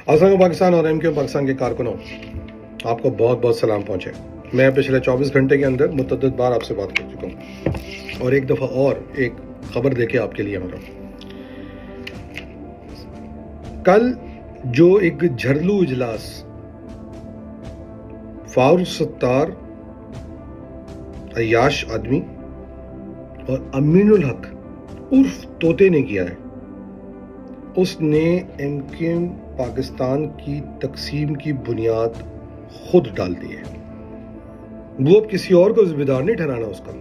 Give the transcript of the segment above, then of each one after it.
आज़ाद पाकिस्तान और एमक्यू पाकिस्तान के कारकुनों, आपको बहुत बहुत सलाम पहुँचे। मैं पिछले 24 घंटे के अंदर मुतअद्दिद बार आपसे बात कर चुका हूँ और एक दफ़ा और एक खबर देके आपके लिए आ रहा हूँ। कल जो एक झरलू इजलास फारूक सत्तार, अय्याश आदमी और अमीनुल हक उर्फ तोते ने किया है, उसने एमक्यू पाकिस्तान की तकसीम की बुनियाद खुद डाल दी है। वो अब किसी और को जिम्मेदार नहीं ठहराना उसका।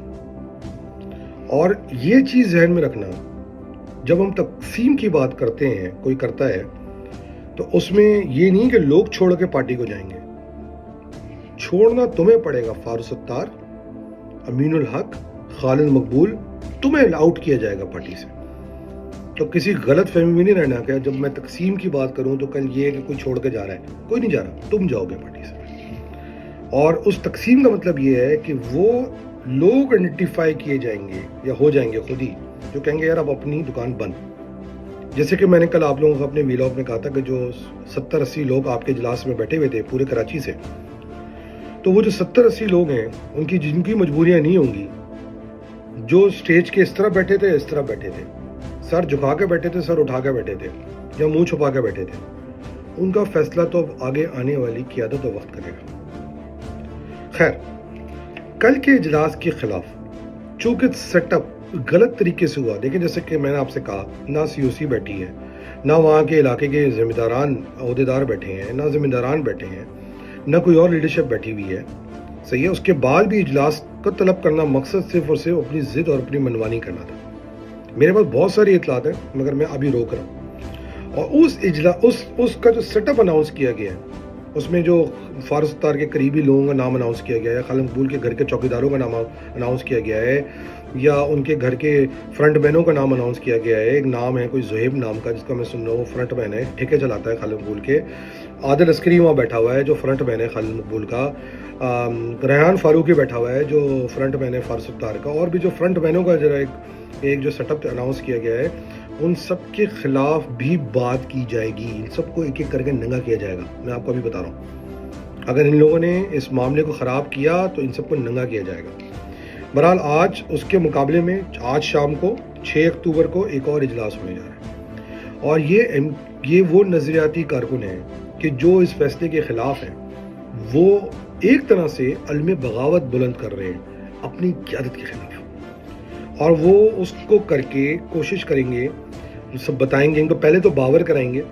और ये चीज़ जहन में रखना, जब हम तकसीम की बात करते हैं, कोई करता है, तो उसमें ये नहीं कि लोग छोड़ के पार्टी को जाएंगे। छोड़ना तुम्हें पड़ेगा। फारूक सत्तार, अमीनुल हक, खालिद मकबूल, तुम्हें आउट किया जाएगा पार्टी से। तो किसी गलत फहमी में नहीं रहना कि जब मैं तकसीम की बात करूं तो कल ये है कि कोई छोड़ के जा रहा है। कोई नहीं जा रहा, तुम जाओगे पार्टी से। और उस तकसीम का मतलब ये है कि वो लोग आइडेंटिफाई किए जाएंगे या हो जाएंगे खुद ही, जो कहेंगे यार अब अपनी दुकान बंद। जैसे कि मैंने कल आप लोगों को अपने व्लॉग में कहा था कि जो 70-80 लोग आपके इजलास में बैठे हुए थे पूरे कराची से, तो वो जो 70-80 लोग हैं, उनकी जिनकी मजबूरियां नहीं होंगी, जो स्टेज के इस तरह बैठे थे, इस तरह बैठे थे, सर झुका के बैठे थे, सर उठा के बैठे थे, या मुंह छुपा के बैठे थे, उनका फैसला तो अब आगे आने वाली क़यादत तो वक्त करेगा। खैर, कल के इजलास के खिलाफ चूंकि सेटअप गलत तरीके से हुआ, देखिए जैसे कि मैंने आपसे कहा, ना सीओसी बैठी है, ना वहाँ के इलाके के जिम्मेदारान अहदेदार बैठे हैं, ना जिम्मेदारान बैठे हैं, ना कोई और लीडरशिप बैठी हुई है, सही है। उसके बाद भी इजलास को तलब करना मकसद सिर्फ और सिर्फ अपनी जिद और अपनी मनमानी करना था। मेरे पास बहुत सारी इतलात है, मगर मैं अभी रोक रहा हूँ। और उसका जो सेटअप अनाउंस किया गया है, उसमें जो फारूक सत्तार के करीबी लोगों का नाम अनाउंस किया गया है, खालिद मकबूल के घर के चौकीदारों का नाम अनाउंस किया गया है, या उनके घर के फ्रंट मैनों का नाम अनाउंस किया गया है। एक नाम है कोई जुहेब नाम का, जिसका मैं सुन रहा हूँ फ्रंट मैन है, ठेके चलाता है खालिद मकबूल के। आदिल अस्करी वहाँ बैठा हुआ है जो फ्रंट मैन है खालिद मकबूल का। रेहान फारूकी बैठा हुआ है जो फ्रंट मैन है फारूक सत्तार का। और भी जो फ्रंट मैनों का जरा एक जो सेटअप अनाउंस किया गया है, उन सब के खिलाफ भी बात की जाएगी। इन सबको एक एक करके नंगा किया जाएगा। मैं आपको अभी बता रहा हूँ, अगर इन लोगों ने इस मामले को ख़राब किया तो इन सबको नंगा किया जाएगा। बहरहाल आज उसके मुकाबले में आज शाम को 6 अक्टूबर को एक और इजलास होने जा रहा है। और ये वो नज़रियाती कारकुन हैं कि जो इस फैसले के ख़िलाफ़ हैं, वो एक तरह से अलम बगावत बुलंद कर रहे हैं अपनी क़यादत के ख़िलाफ़। और वो उसको करके कोशिश करेंगे, सब बताएंगे, इनको पहले तो बावर कराएंगे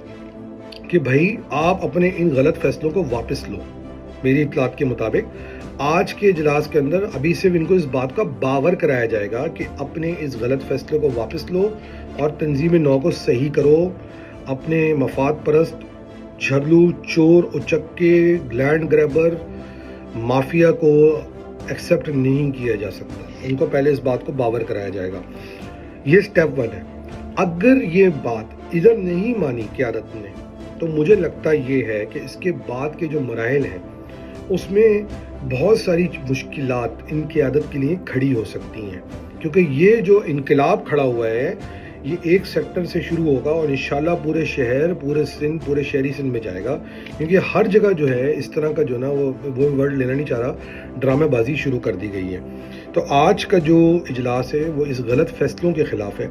कि भाई आप अपने इन गलत फैसलों को वापस लो। मेरी इतलात के मुताबिक आज के इजलास के अंदर अभी सिर्फ इनको इस बात का बावर कराया जाएगा कि अपने इस गलत फैसले को वापस लो और तंजीम नौ को सही करो। अपने मफाद परस्त, झरलू, चोर, उचक्के, लैंड ग्रैबर, माफिया को एक्सेप्ट नहीं किया जा सकता। उनको पहले इस बात को बावर कराया जाएगा। ये स्टेप 1 है। अगर ये बात इधर नहीं मानी क़यादत ने, तो मुझे लगता ये है कि इसके बाद के जो मराहिल हैं उसमें बहुत सारी मुश्किलात इन क़यादत के लिए खड़ी हो सकती हैं। क्योंकि ये जो इनकलाब खड़ा हुआ है, ये एक सेक्टर से शुरू होगा और इंशाल्लाह पूरे शहर, पूरे सिंध, पूरे शहरी सिंध में जाएगा। क्योंकि हर जगह जो है इस तरह का जो ना वो वर्ड लेना नहीं चाह रहा, ड्रामेबाजी शुरू कर दी गई है। तो आज का जो इजलास है वो इस गलत फैसलों के ख़िलाफ़ है।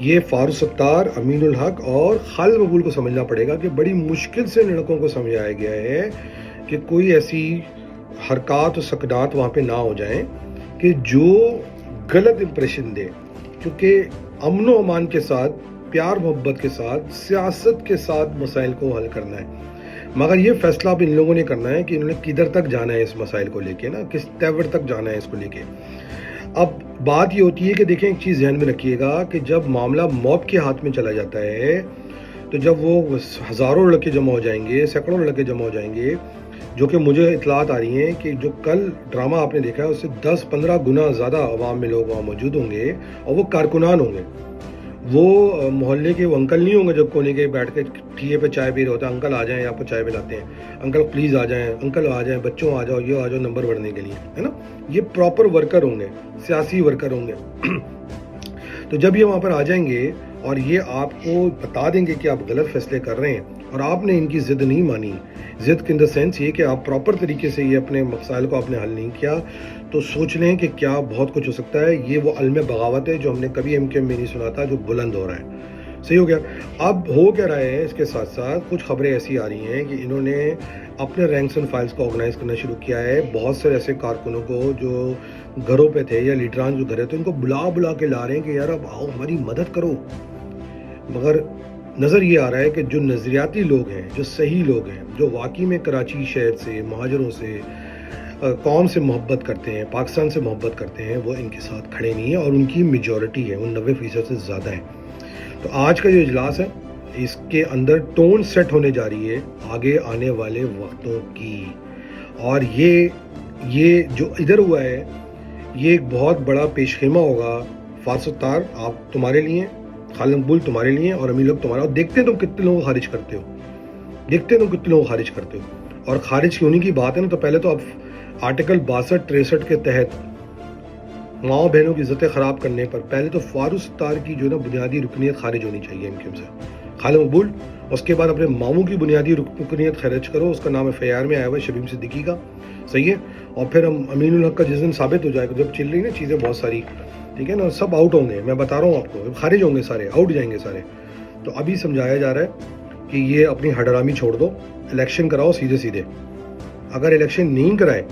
ये फारूक सत्तार, अमीनुल हक और खालिद मकबूल को समझना पड़ेगा कि बड़ी मुश्किल से लड़कों को समझाया गया है कि कोई ऐसी हरकत और सकनात वहाँ पे ना हो जाएं कि जो गलत इंप्रेशन दे। क्योंकि अमन व अमान के साथ, प्यार मोहब्बत के साथ, सियासत के साथ मसाइल को हल करना है। मगर ये फैसला अब इन लोगों ने करना है कि इन्होंने किधर तक जाना है इस मसाइल को लेके, ना किस तैवर तक जाना है इसको लेके। अब बात ये होती है कि देखें, एक चीज़ ध्यान में रखिएगा कि जब मामला मॉब के हाथ में चला जाता है, तो जब वो हज़ारों लड़के जमा हो जाएंगे, सैकड़ों लड़के जमा हो जाएंगे, जो कि मुझे इतलात आ रही हैं कि जो कल ड्रामा आपने देखा है उससे 10-15 गुना ज़्यादा अवाम में लोग वहाँ मौजूद होंगे और वो कारकुनान होंगे। वो मोहल्ले के वो अंकल नहीं होंगे जो कोने के बैठ के ठिए पे चाय पी रहे होते हैं, अंकल आ जाएं, आपको चाय पिलाते हैं, अंकल प्लीज़ आ जाएं, अंकल आ जाएं, बच्चों आ जाओ, ये आ जाओ नंबर बढ़ने के लिए, है ना। ये प्रॉपर वर्कर होंगे, सियासी वर्कर होंगे। तो जब ये वहाँ पर आ जाएंगे और ये आपको बता देंगे कि आप गलत फैसले कर रहे हैं اور آپ نے ان کی ضد نہیں مانی. ضد ان دا سینس یہ کہ آپ پراپر طریقے سے یہ اپنے مسائل کو آپ نے حل نہیں کیا, تو سوچ لیں کہ کیا بہت کچھ ہو سکتا ہے. یہ وہ علم بغاوت ہے جو ہم نے کبھی ایم کیو ایم میں نہیں سنا تھا, جو بلند ہو رہا ہے. صحیح ہو گیا. اب ہو کیا رہا ہے, اس کے ساتھ ساتھ کچھ خبریں ایسی آ رہی ہیں کہ انہوں نے اپنے رینکس اینڈ فائلز کو آرگنائز کرنا شروع کیا ہے. بہت سے ایسے کارکنوں کو جو گھروں پہ تھے یا لیڈران جو گھرے تھے, ان کو بلا کے لا رہے ہیں کہ یار اب آؤ ہماری مدد کرو. مگر نظر یہ آ رہا ہے کہ جو نظریاتی لوگ ہیں, جو صحیح لوگ ہیں, جو واقعی میں کراچی شہر سے, مہاجروں سے, قوم سے محبت کرتے ہیں, پاکستان سے محبت کرتے ہیں, وہ ان کے ساتھ کھڑے نہیں ہیں, اور ان کی میجورٹی ہے, ان 90% سے زیادہ ہیں. تو آج کا جو اجلاس ہے, اس کے اندر ٹون سیٹ ہونے جا رہی ہے آگے آنے والے وقتوں کی. اور یہ جو ادھر ہوا ہے, یہ ایک بہت بڑا پیش خیمہ ہوگا. فارس ستار آپ تمہارے لیے, خالد مقبول تمہارے لیے, اور امین لوگ تمہارا. اور دیکھتے ہیں تم کتنے لوگوں کو خارج کرتے ہو, اور خارج کی ہونے کی بات ہے نا, تو پہلے تو اب آرٹیکل 62-63 کے تحت ماؤں بہنوں کی عزتیں خراب کرنے پر پہلے تو فاروق ستار کی جو نا بنیادی رکنیت خارج ہونی چاہیے ایم کیو ایم سے. خالد مقبول, اس کے بعد اپنے ماموں کی بنیادی رکنیت خارج کرو. اس کا نام ایف آئی آر میں آیا ہوا ہے, شبیم صدیقی کا. صحیح ہے. اور پھر ہم امین الحق کا جس دن ثابت ہو جائے گا, جب چل رہی نا چیزیں بہت ساری, ٹھیک ہے نا, سب آؤٹ ہوں گے. میں بتا رہا ہوں آپ کو, خارج ہوں گے سارے, آؤٹ جائیں گے سارے. تو ابھی سمجھایا جا رہا ہے کہ یہ اپنی ہڈرامی چھوڑ دو, الیکشن کراؤ سیدھے. اگر الیکشن نہیں کرائے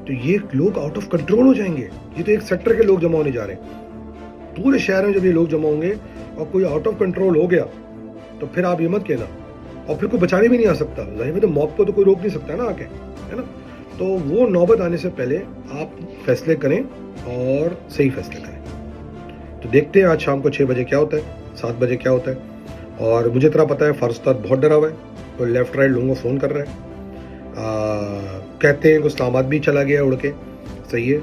تو یہ لوگ آؤٹ آف کنٹرول ہو جائیں گے. یہ تو ایک سیکٹر کے لوگ جمع ہونے جا رہے ہیں. پورے شہر میں جب یہ لوگ جمع ہوں گے اور کوئی آؤٹ آف کنٹرول ہو گیا, تو پھر آپ یہ مت کہنا, اور پھر کوئی بچانے بھی نہیں آ سکتا. ظاہر ہے, تو موب کو تو کوئی روک نہیں سکتا نا آ کے, ہے نا. تو وہ نوبت آنے سے پہلے آپ فیصلے کریں, اور صحیح فیصلے کریں. تو دیکھتے ہیں آج شام کو 6 بجے کیا ہوتا ہے, 7 بجے کیا ہوتا ہے. اور مجھے طرح پتا ہے فاروق ستار بہت ڈرا ہوا ہے, وہ لیفٹ رائٹ لوگوں کو فون کر رہا ہے. کہتے ہیں کہ اسلام آباد بھی چلا گیا اڑ کے. صحیح ہے.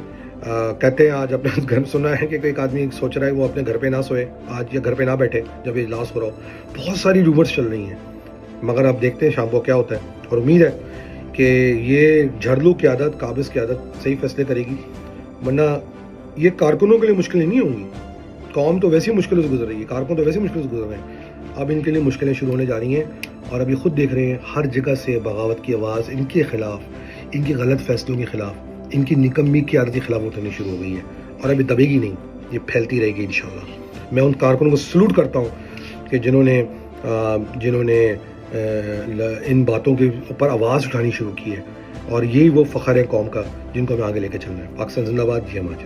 کہتے ہیں آج اپنے گھر سنا ہے کہ ایک آدمی سوچ رہا ہے وہ اپنے گھر پہ نہ سوئے آج, یا گھر پہ نہ بیٹھے جب یہ اجلاس ہو رہا ہو. بہت ساری رومرز چل رہی ہیں, مگر اب دیکھتے ہیں شام کو کیا ہوتا ہے. اور امید ہے کہ یہ جھرلو کی عادت, قابض کی عادت صحیح فیصلے کرے گی. ورنہ یہ کارکنوں کے لیے مشکلیں نہیں ہوں گی. قوم تو ویسی مشکلوں سے گزر رہی ہے, کارکن تو ویسی مشکلوں سے گزر رہے ہیں. اب ان کے لیے مشکلیں شروع ہونے جا رہی ہیں. اور ابھی خود دیکھ رہے ہیں ہر جگہ سے بغاوت کی آواز ان کے خلاف, ان کے غلط فیصلوں کے خلاف, ان کی نکمی کی عادتی خلاف اٹھانی شروع ہو گئی ہے. اور ابھی دبے گی نہیں, یہ پھیلتی رہے گی انشاءاللہ. میں ان کارکنوں کو سلوٹ کرتا ہوں کہ جنہوں نے ان باتوں کے اوپر آواز اٹھانی شروع کی ہے. اور یہی وہ فخر ہے قوم کا جن کو ہمیں آگے لے کے چلنا ہے. پاکستان زندہ باد. جی ہم آج